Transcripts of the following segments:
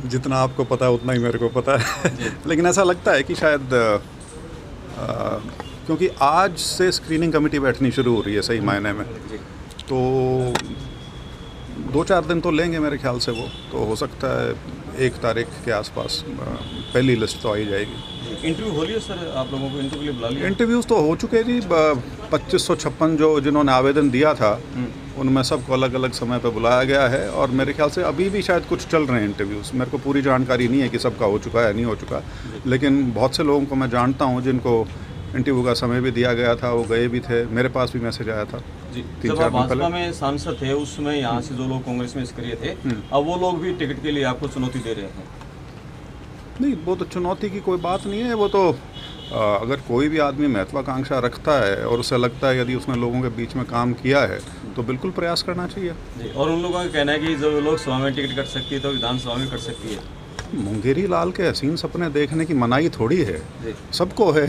जितना आपको पता है उतना ही मेरे को पता है। लेकिन ऐसा लगता है कि शायद क्योंकि आज से स्क्रीनिंग कमेटी बैठनी शुरू हो रही है सही मायने में, तो 2-4 दिन तो लेंगे मेरे ख्याल से। वो तो हो सकता है 1 तारीख के आसपास पहली लिस्ट तो आ ही जाएगी। इंटरव्यू हो लिया सर, आप लोगों को इंटरव्यू के लिए बुला लिया? इंटरव्यूज़ तो हो चुके जी। 2556 जिन्होंने आवेदन दिया था उनमें सबको अलग अलग समय पर बुलाया गया है, और मेरे ख्याल से अभी भी शायद कुछ चल रहे हैं इंटरव्यूज़। मेरे को पूरी जानकारी नहीं है कि सबका हो चुका है नहीं हो चुका, लेकिन बहुत से लोगों को मैं जानता हूँ जिनको इंटरव्यू का समय भी दिया गया था, वो गए भी थे। मेरे पास भी मैसेज आया था जी। जब आप भाजपा में सांसद थे उस समय यहाँ से जो लोग कांग्रेस में सक्रिय थे, अब वो लोग भी टिकट के लिए आपको चुनौती दे रहे हैं? नहीं, वो तो चुनौती की कोई बात नहीं है। वो तो अगर कोई भी आदमी महत्वाकांक्षा रखता है और उसे लगता है यदि उसने लोगों के बीच में काम किया है तो बिल्कुल प्रयास करना चाहिए जी। और उन लोगों का कहना है कि जब लोकसभा में टिकट कट सकती है तो विधानसभा में कट सकती है। मुंगेरी लाल के हसीन सपने देखने की मनाही थोड़ी है, सबको है।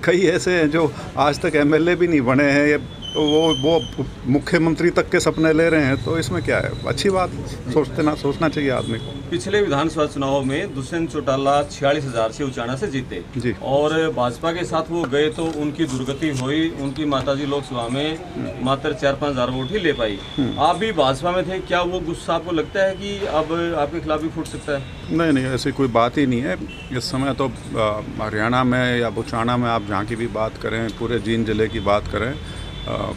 कई ऐसे हैं जो आज तक एमएलए भी नहीं बने हैं, वो मुख्यमंत्री तक के सपने ले रहे हैं, तो इसमें क्या है? अच्छी बात, सोचना चाहिए आदमी को। पिछले विधानसभा चुनाव में दुष्यंत चौटाला 46,000 से उचाना से जीते जी, और भाजपा के साथ वो गए तो उनकी दुर्गति हुई। उनकी माताजी लोकसभा में मात्र 4-5 हज़ार वोट ही ले पाई। आप भी भाजपा में थे, क्या वो गुस्सा आपको लगता है कि अब आपके खिलाफ भी फूट सकता है? नहीं, ऐसी कोई बात ही नहीं है। इस समय तो हरियाणा में या बुचाना में आप जहाँ की भी बात करें, पूरे जींद जिले की बात करें,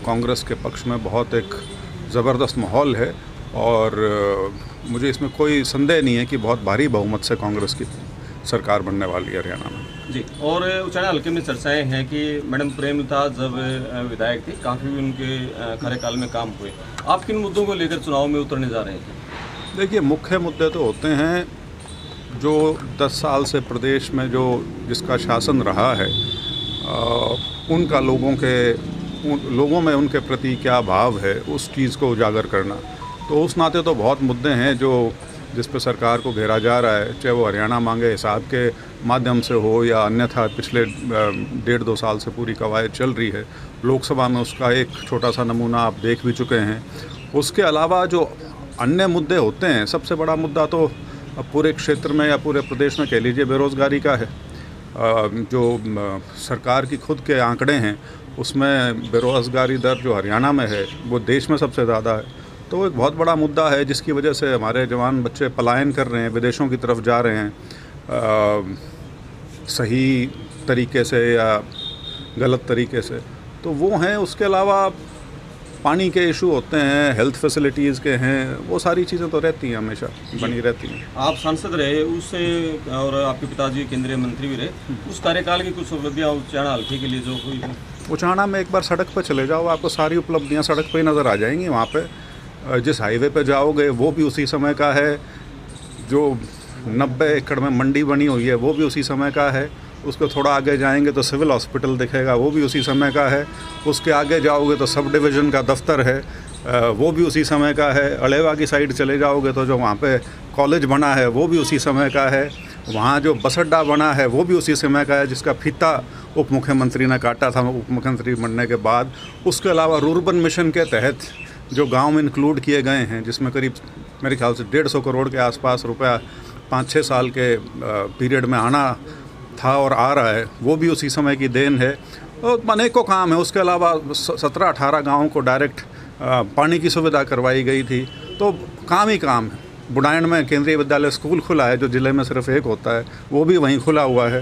कांग्रेस के पक्ष में बहुत एक ज़बरदस्त माहौल है, और मुझे इसमें कोई संदेह नहीं है कि बहुत भारी बहुमत से कांग्रेस की सरकार बनने वाली है हरियाणा में जी। और उचाना हल्के में चर्चाएं हैं कि मैडम प्रेमलता जब विधायक थी, काफ़ी उनके कार्यकाल में काम हुए। आप किन मुद्दों को लेकर चुनाव में उतरने जा रहे हैं? देखिए, मुख्य मुद्दे तो होते हैं जो 10 साल से प्रदेश में जिसका शासन रहा है, उनका लोगों में उनके प्रति क्या भाव है, उस चीज़ को उजागर करना। तो उस नाते तो बहुत मुद्दे हैं जिस पे सरकार को घेरा जा रहा है, चाहे वो हरियाणा मांगे हिसाब के माध्यम से हो या अन्यथा पिछले 1.5-2 साल से पूरी कवायद चल रही है। लोकसभा में उसका एक छोटा सा नमूना आप देख भी चुके हैं। उसके अलावा जो अन्य मुद्दे होते हैं, सबसे बड़ा मुद्दा तो अब पूरे क्षेत्र में या पूरे प्रदेश में कह लीजिए बेरोज़गारी का है। जो सरकार की खुद के आंकड़े हैं उसमें बेरोज़गारी दर जो हरियाणा में है वो देश में सबसे ज़्यादा है। तो वो एक बहुत बड़ा मुद्दा है जिसकी वजह से हमारे जवान बच्चे पलायन कर रहे हैं, विदेशों की तरफ जा रहे हैं, सही तरीके से या गलत तरीके से, तो वो हैं। उसके अलावा पानी के इशू होते हैं, हेल्थ फैसिलिटीज़ के हैं, वो सारी चीज़ें तो रहती हैं, हमेशा बनी रहती हैं। आप सांसद रहे उससे, और आपके पिताजी केंद्रीय मंत्री भी रहे, उस कार्यकाल की कुछ उपलब्धियाँ उचाना हल्के के लिए जो हुई हैं? उचाना में एक बार सड़क पर चले जाओ, आपको सारी उपलब्धियाँ सड़क पर ही नज़र आ जाएंगी। वहाँ पे जिस हाईवे पे जाओगे वो भी उसी समय का है, जो 90 एकड़ में मंडी बनी हुई है वो भी उसी समय का है। उसको थोड़ा आगे जाएंगे तो सिविल हॉस्पिटल दिखेगा, वो भी उसी समय का है। उसके आगे जाओगे तो सब डिवीज़न का दफ्तर है, वो भी उसी समय का है। अलेवा की साइड चले जाओगे तो जो वहाँ पे कॉलेज बना है वो भी उसी समय का है। वहाँ जो बस अड्डा बना है वो भी उसी समय का है, जिसका फीता उप मुख्यमंत्री ने काटा था उप मुख्यमंत्री बनने के बाद। उसके अलावा रूरबन मिशन के तहत जो गांव में इंक्लूड किए गए हैं, जिसमें करीब मेरे ख्याल से 150 करोड़ के आसपास रुपया 5-6 साल के पीरियड में आना था और आ रहा है, वो भी उसी समय की देन है। और अनेकों काम है। उसके अलावा 17-18 गाँवों को डायरेक्ट पानी की सुविधा करवाई गई थी। तो काम ही काम है। बुढ़ान में केंद्रीय विद्यालय स्कूल खुला है जो ज़िले में सिर्फ एक होता है, वो भी वहीं खुला हुआ है।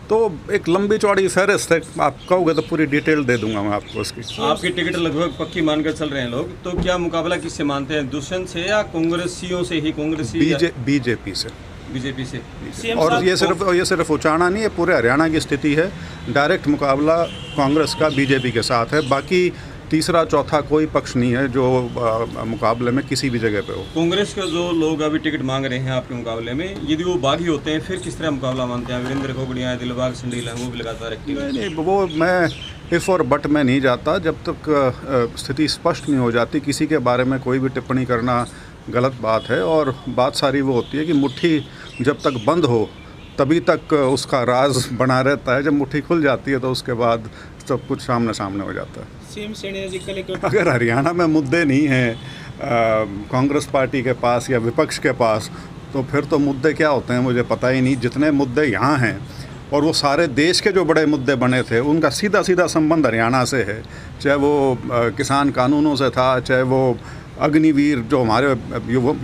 तो एक लंबी चौड़ी फहरिस्त है, आप कहोगे तो पूरी डिटेल दे दूंगा मैं आपको उसकी। आपकी टिकट लगभग पक्की मानकर चल रहे हैं लोग, तो क्या मुकाबला किससे मानते हैं, दुष्यंत से या कांग्रेसियों से ही? बीजेपी से। बीजेपी से। और ये सिर्फ उचाना नहीं है, पूरे हरियाणा की स्थिति है। डायरेक्ट मुकाबला कांग्रेस का बीजेपी के साथ है। बाकी तीसरा चौथा कोई पक्ष नहीं है जो मुकाबले में किसी भी जगह पे हो। कांग्रेस के जो लोग अभी टिकट मांग रहे हैं आपके मुकाबले में, यदि वो बागी होते हैं फिर किस तरह मुकाबला मानते हैं? वीरेंद्र खोगड़िया, दिलबाग संडील, वो भी लगातार एक्टिव है। नहीं, वो मैं इफ़ और बट में नहीं जाता। जब तक स्थिति स्पष्ट नहीं हो जाती, किसी के बारे में कोई भी टिप्पणी करना गलत बात है। और बात सारी वो होती है कि मुट्ठी जब तक बंद हो तभी तक उसका राज बना रहता है। जब मुट्ठी खुल जाती है तो उसके बाद सब कुछ सामने हो जाता है। सीएम सेनेजिकल अगर हरियाणा में मुद्दे नहीं हैं, कांग्रेस पार्टी के पास या विपक्ष के पास, तो फिर तो मुद्दे क्या होते हैं मुझे पता ही नहीं। जितने मुद्दे यहाँ हैं और वो सारे देश के जो बड़े मुद्दे बने थे उनका सीधा सीधा संबंध हरियाणा से है। चाहे वो किसान कानूनों से था, चाहे वो अग्निवीर जो हमारे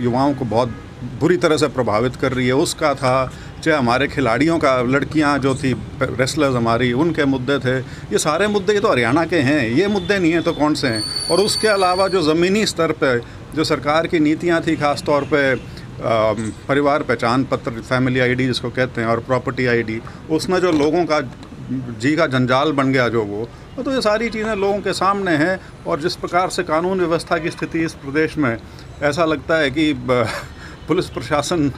युवाओं को बहुत बुरी तरह से प्रभावित कर रही है उसका था, चाहे हमारे खिलाड़ियों का, लड़कियां जो थी रेसलर्स हमारी, उनके मुद्दे थे। ये सारे मुद्दे ये तो हरियाणा के हैं, ये मुद्दे नहीं हैं तो कौन से हैं। और उसके अलावा जो ज़मीनी स्तर पे जो सरकार की नीतियां थी, ख़ास तौर पे परिवार पहचान पत्र, फैमिली आईडी जिसको कहते हैं, और प्रॉपर्टी आईडी, उसमें जो लोगों का जी का जंजाल बन गया जो वो तो ये सारी चीज़ें लोगों के सामने हैं। और जिस प्रकार से कानून व्यवस्था की स्थिति इस प्रदेश में, ऐसा लगता है कि पुलिस प्रशासन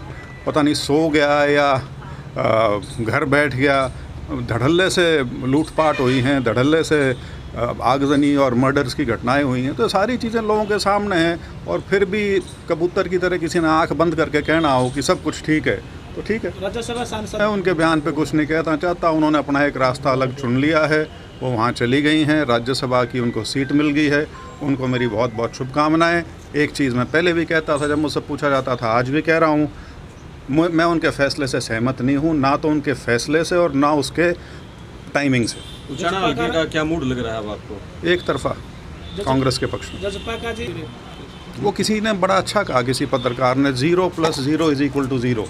पता नहीं सो गया या घर बैठ गया। धड़ल्ले से लूटपाट हुई हैं, धड़ल्ले से आगजनी और मर्डर्स की घटनाएं हुई हैं। तो सारी चीज़ें लोगों के सामने हैं और फिर भी कबूतर की तरह किसी ने आंख बंद करके कहना हो कि सब कुछ ठीक है तो ठीक है। राज्यसभा सांसद मैं उनके बयान पे कुछ नहीं कहना चाहता। उन्होंने अपना एक रास्ता अलग चुन लिया है, वो वहाँ चली गई हैं, राज्यसभा की उनको सीट मिल गई है, उनको मेरी बहुत बहुत शुभकामनाएं। एक चीज़ मैं पहले भी कहता था, जब मुझसे पूछा जाता था, आज भी कह रहा हूँ, मैं उनके फैसले से सहमत नहीं हूँ, ना तो उनके फैसले से और ना उसके टाइमिंग से। उचाना हल्के का क्या मूड लग रहा है अब आपको? एक तरफा कांग्रेस के पक्ष में। जसपा का जी वो किसी ने बड़ा अच्छा कहा, किसी पत्रकार ने, 0 + 0 = 0।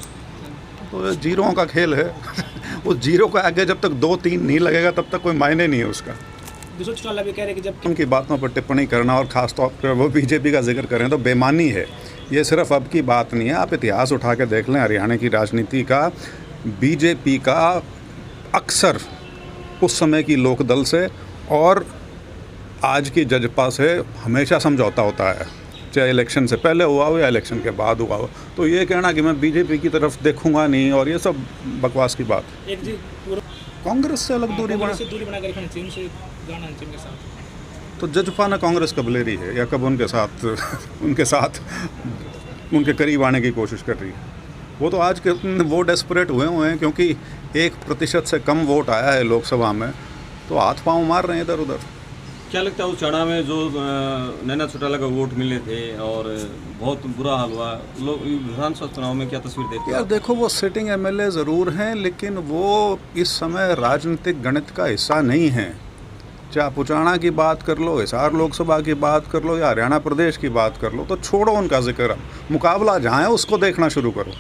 तो ये जीरों का खेल है। उस जीरो के आगे जब तक 2-3 नहीं लगेगा तब तक कोई मायने नहीं है उसका। दूसरा चुनाव भी कह रहे कि जब उनकी बातों पर टिप्पणी करना और ख़ास तौर पर वो बीजेपी का जिक्र करें तो बेमानी है। ये सिर्फ अब की बात नहीं है, आप इतिहास उठा के देख लें हरियाणा की राजनीति का। बीजेपी का अक्सर उस समय की लोकदल से और आज की जजपा से हमेशा समझौता होता है, चाहे इलेक्शन से पहले हुआ हो या इलेक्शन के बाद हुआ हो। तो ये कहना कि मैं बीजेपी की तरफ देखूंगा नहीं और ये सब बकवास की बात। एक जी पूरा कांग्रेस से अलग दूरी बना, से दूरी बनाकर रखना चाहिए, उनसे जाना चाहिए उनके साथ। तो जजपा ने कांग्रेस कब ले रही है या कब उनके साथ उनके करीब आने की कोशिश कर रही है? वो तो आज के वो डेस्परेट हुए हैं क्योंकि 1% से कम वोट आया है लोकसभा में, तो हाथ पांव मार रहे हैं इधर उधर। क्या लगता है उस चढ़ा में जो नैना चौटाला का वोट मिले थे और बहुत बुरा हाल हुआ, लोग विधानसभा चुनाव में क्या तस्वीर देते हैं? यार देखो, वो सिटिंग एमएलए ज़रूर हैं लेकिन वो इस समय राजनीतिक गणित का हिस्सा नहीं है। चाहे आप उचाना की बात कर लो, हिसार लोकसभा की बात कर लो या हरियाणा प्रदेश की बात कर लो, तो छोड़ो उनका जिक्र। अब मुकाबला जहाँ है उसको देखना शुरू करो।